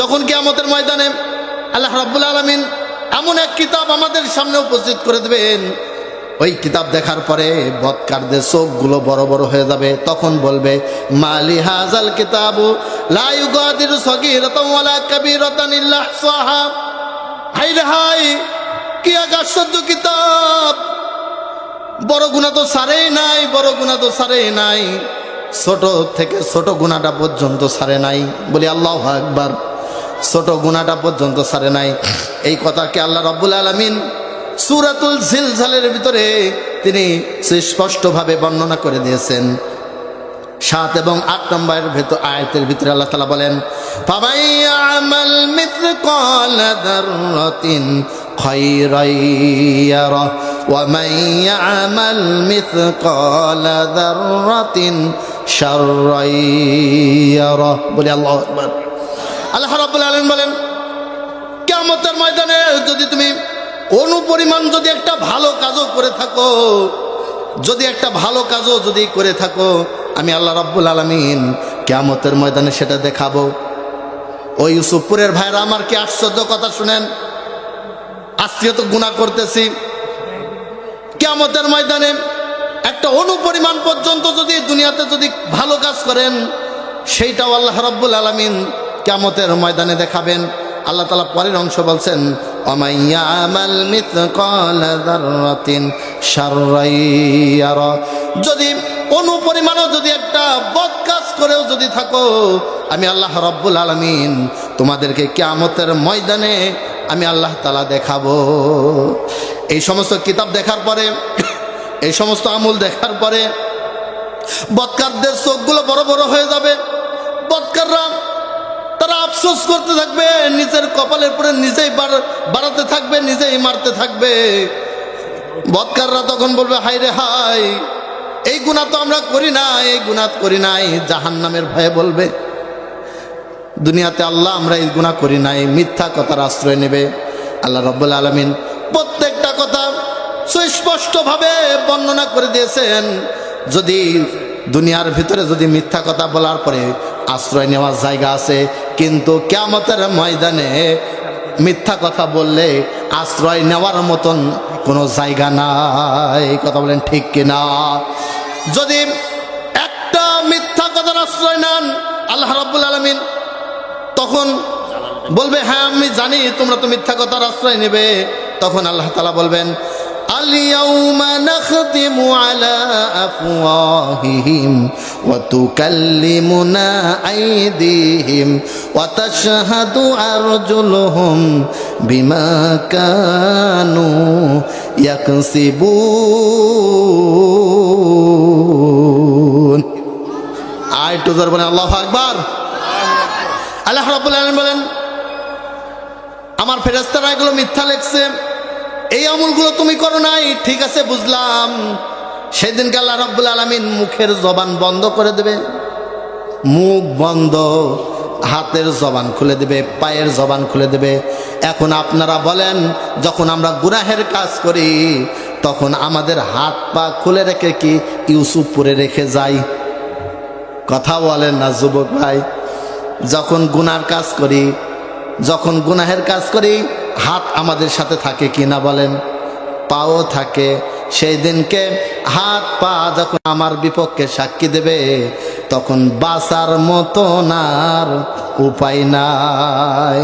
যখন কিয়ামতের ময়দানে আল্লাহ রাব্বুল আলামিন এমন এক কিতাব আমাদের সামনে উপস্থিত করে দেবেন, ওই কিতাব দেখার পরে বদকারদের চোখগুলো বড় বড় হয়ে যাবে। তখন বলবে, মালি হাযাল কিতাবু লা ইউগাদিরু সগীরাতান ওয়ালা কাবীরাতান ইল্লা আহসাহা। হায় রে হায়, কি আশ্চর্য কিতাব! বড় গুনাহ তো ছাড়েই নাই, বড় গুনাহ তো ছাড়েই নাই, ছোট থেকে ছোট গুনাহটা পর্যন্ত ছাড়ে নাই। বলি আল্লাহু আকবার। ছোট গুনাহটা পর্যন্ত ছাড়ে নাই। এই কথাকে আল্লাহ রাব্বুল আলামিন সূরাতুল জিলজালের ভিতরে তিনি স্পষ্টভাবে বর্ণনা করে দিয়েছেন। 7 এবং 8 নম্বরের আয়াতের ভিতরে আল্লাহ তাআলা বলেন, ফামান ইয়ামাল মিসকালা যাররাতিন খায়রান ইয়ারা ওয়া মান ইয়ামাল মিসকালা যাররাতিন শাররান ইয়ারা। বলি আল্লাহু আকবার। আল্লাহ রাব্বুল আলামিন বলেন, কিয়ামতের ময়দানে যদি তুমি অনুপরিমাণ যদি একটা ভালো কাজও করে থাকো, যদি একটা ভালো কাজও যদি করে থাকো, আমি আল্লাহ রাব্বুল আলামিন কিয়ামতের ময়দানে সেটা দেখাবো। ওই ইউসুফপুরের ভাইরা আমার কি আশ্চর্য কথা শুনেন। আজকে তো গুনাহ করতেছি, কিয়ামতের ময়দানে একটা অনুপরিমাণ পর্যন্ত যদি দুনিয়াতে যদি ভালো কাজ করেন, সেইটাও আল্লাহ রাব্বুল আলামিন কিয়ামতের ময়দানে দেখাবেন। আল্লাহ তাআলা পরের অংশ বলছেন, ওয়া ইয়ামাল মিসকালা যাররাতিন শাররান ইয়ারা। যদি অনুপরিমাণও যদি একটা বদ কাজ করেও যদি থাকো, আমি আল্লাহ রাব্বুল আলামিন তোমাদেরকে কিয়ামতের ময়দানে আমি আল্লাহ তাআলা দেখাবো। এই সমস্ত কিতাব দেখার পরে, এই সমস্ত আমল দেখার পরে বদকারদের চোখগুলো বড় বড় হয়ে যাবে। বদকাররা তারা আফসোস করতে থাকবে, নিজের কপালের পরে নিজেই বাড়াতে থাকবে, নিজেই মারতে থাকবে। বদকাররা তখন বলবে, হায় রে হায়, এই গুনাহ তো আমরা করি নাই, এই গুনাহ করি নাই। জাহান্নামের ভয়ে বলবে, দুনিয়াতে আল্লাহ আমরা এই গুনাহ করি নাই। মিথ্যা কথার আশ্রয় নেবে। আল্লাহ রাব্বুল আলামিন প্রত্যেকটা কথা সুস্পষ্টভাবে বর্ণনা করে দিয়েছেন। যদি দুনিয়ার ভিতরে যদি মিথ্যা কথা বলার পরে আশ্রয় নেওয়ার জায়গা আছে, কিন্তু কিয়ামতের ময়দানে মিথ্যা কথা বললে আশ্রয় নেওয়ার মতন কোনো জায়গা নাই। কথা বলেন ঠিক কিনা? যদি একটা মিথ্যা কথার আশ্রয় নেন, আল্লাহ রাব্বুল আলামিন তখন বলবে, হ্যাঁ আমি জানি তোমরা তো মিথ্যা কথার আশ্রয় নেবে। তখন আল্লাহ তাআলা বলবেন, আল-ইয়াউমা নাখতিমু আলা আফওয়াহিহিম ওয়া তুকাল্লিমুনা আইদিহিম ওয়া তাশহাদু আরজুলুহুম বিমা কানু ইয়াকসিবুন। আয়াতটা জোরে বলেন আল্লাহু আকবার। আল্লাহ রাব্বুল আলামিন বলেন, আমার ফেরেশতারা এগুলো মিথ্যা লিখছে, এই আমলগুলো তুমি করো নাই, ঠিক আছে বুঝলাম। সেদিনকে আল্লাহ রাব্বুল আলামিন মুখের জবান বন্ধ করে দেবে। মুখ বন্ধ, হাতের জবান খুলে দেবে, পায়ের জবান খুলে দেবে। এখন আপনারা বলেন, যখন আমরা গুনাহের কাজ করি তখন আমাদের হাত পা খুলে রেখে কি ইউসুফপুরে রেখে যাই? কথা বলেন না যুবক ভাই? যখন গুনার কাজ করি, যখন গুনাহের কাজ করি, হাত আমাদের সাথে থাকে কি না বলেন? পাও থাকে। সেই দিনকে হাত পা যখন আমার বিপক্ষে সাক্ষী দেবে, তখন বাঁচার মতন আর উপায় নাই।